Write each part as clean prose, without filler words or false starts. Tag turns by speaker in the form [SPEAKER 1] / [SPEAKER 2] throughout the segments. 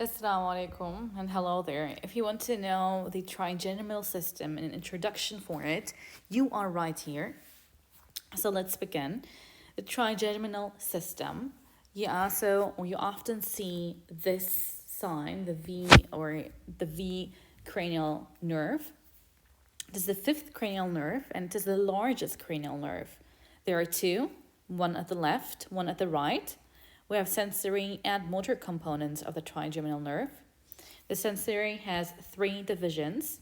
[SPEAKER 1] Assalamu alaikum and hello there. If you want to know the trigeminal system and an introduction for it, you are right here. So let's begin. The trigeminal system. You often see this sign, the V or the V cranial nerve. It is the fifth cranial nerve and it is the largest cranial nerve. There are two, one at the left, one at the right. We have sensory and motor components of the trigeminal nerve. The sensory has three divisions,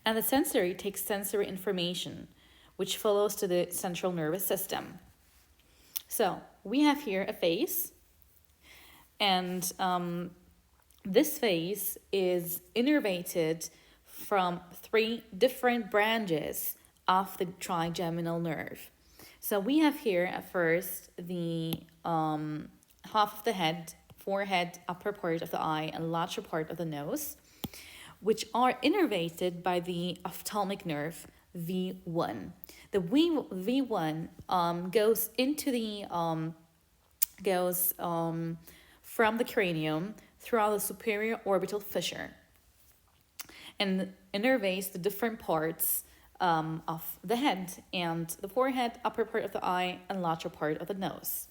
[SPEAKER 1] and the sensory takes sensory information, which follows to the central nervous system. So we have here a face, and this face is innervated from three different branches of the trigeminal nerve. So we have here at first the half of the head, forehead, upper part of the eye, and lateral part of the nose, which are innervated by the ophthalmic nerve V1. The V1 goes into the goes from the cranium throughout the superior orbital fissure and innervates the different parts of the head and the forehead, upper part of the eye, and lateral part of the nose.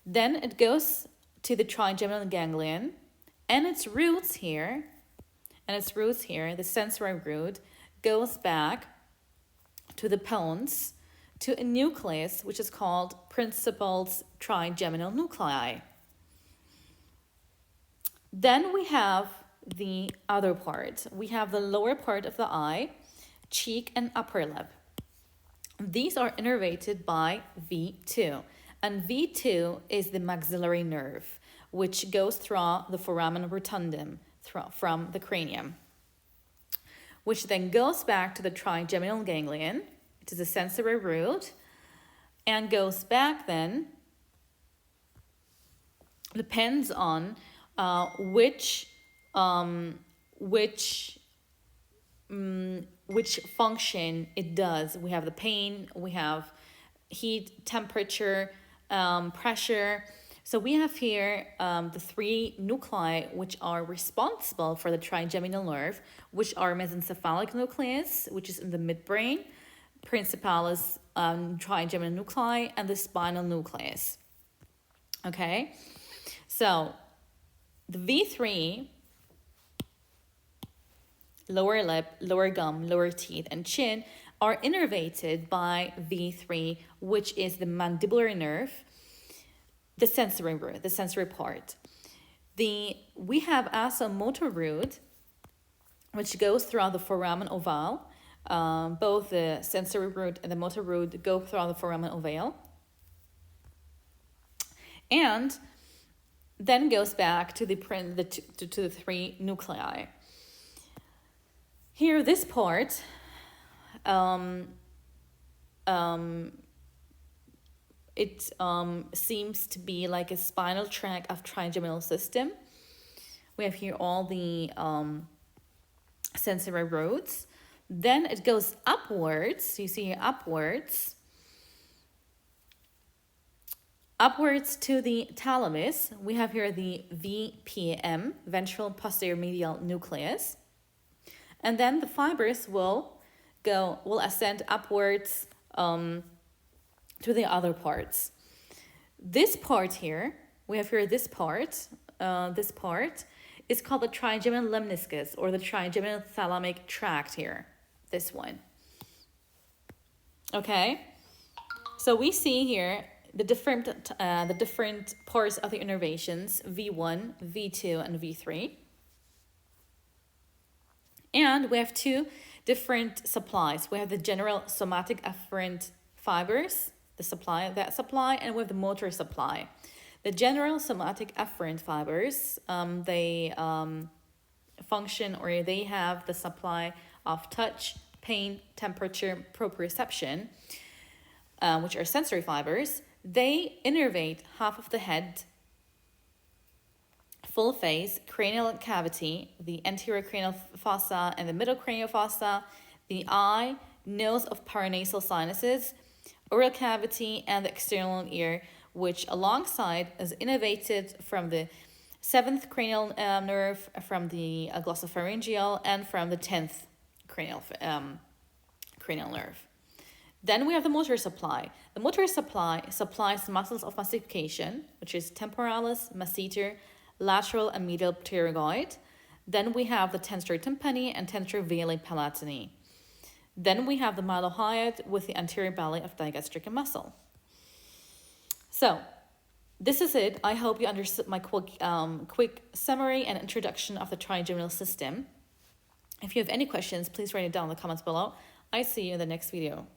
[SPEAKER 1] Then it goes to the trigeminal ganglion and its roots here, the sensory root, goes back to the pons to a nucleus which is called principal's trigeminal nuclei. Then we have the other part. We have the lower part of the eye, cheek, and upper lip. These are innervated by V2, and V2 is the maxillary nerve, which goes through the foramen rotundum from the cranium, which then goes back to the trigeminal ganglion, it is a sensory root, and goes back then, depends on which function it does. We have the pain, we have heat, temperature, pressure. So we have here the three nuclei which are responsible for the trigeminal nerve, which are mesencephalic nucleus, which is in the midbrain, principalis trigeminal nuclei, and the spinal nucleus. Okay, so the V3, lower lip, lower gum, lower teeth, and chin are innervated by V3, which is the mandibular nerve, the sensory root, the sensory part. We have also motor root, which goes throughout the foramen ovale. Both the sensory root and the motor root go throughout the foramen ovale. And then goes back to the three nuclei. Here, this part it seems to be like a spinal tract of trigeminal system. We have here all the sensory roads. Then it goes upwards. You see here upwards to the thalamus. We have here the VPM, ventral posterior medial nucleus. And then the fibers will ascend upwards to the other parts. This part here, we have here this part is called the trigeminal lemniscus, or the trigeminal thalamic tract here, this one. Okay, so we see here the different parts of the innervations, V1, V2, and V3. And we have two different supplies. We have the general somatic afferent fibers, that supply, and we have the motor supply. The general somatic afferent fibers, they function, or they have the supply of touch, pain, temperature, proprioception, which are sensory fibers. They innervate half of the head, full face, cranial cavity, the anterior cranial fossa and the middle cranial fossa, the eye, nose of paranasal sinuses, oral cavity, and the external ear, which alongside is innervated from the 7th cranial nerve from the glossopharyngeal, and from the 10th cranial nerve. Then we have the motor supply. The motor supply supplies the muscles of mastication, which is temporalis, masseter, lateral and medial pterygoid. Then we have the tensor tympani and tensor veli palatini. Then we have the mylohyoid with the anterior belly of digastric muscle. So this is it. I hope you understood my quick summary and introduction of the trigeminal system. If you have any questions, please write it down in the comments below. I see you in the next video.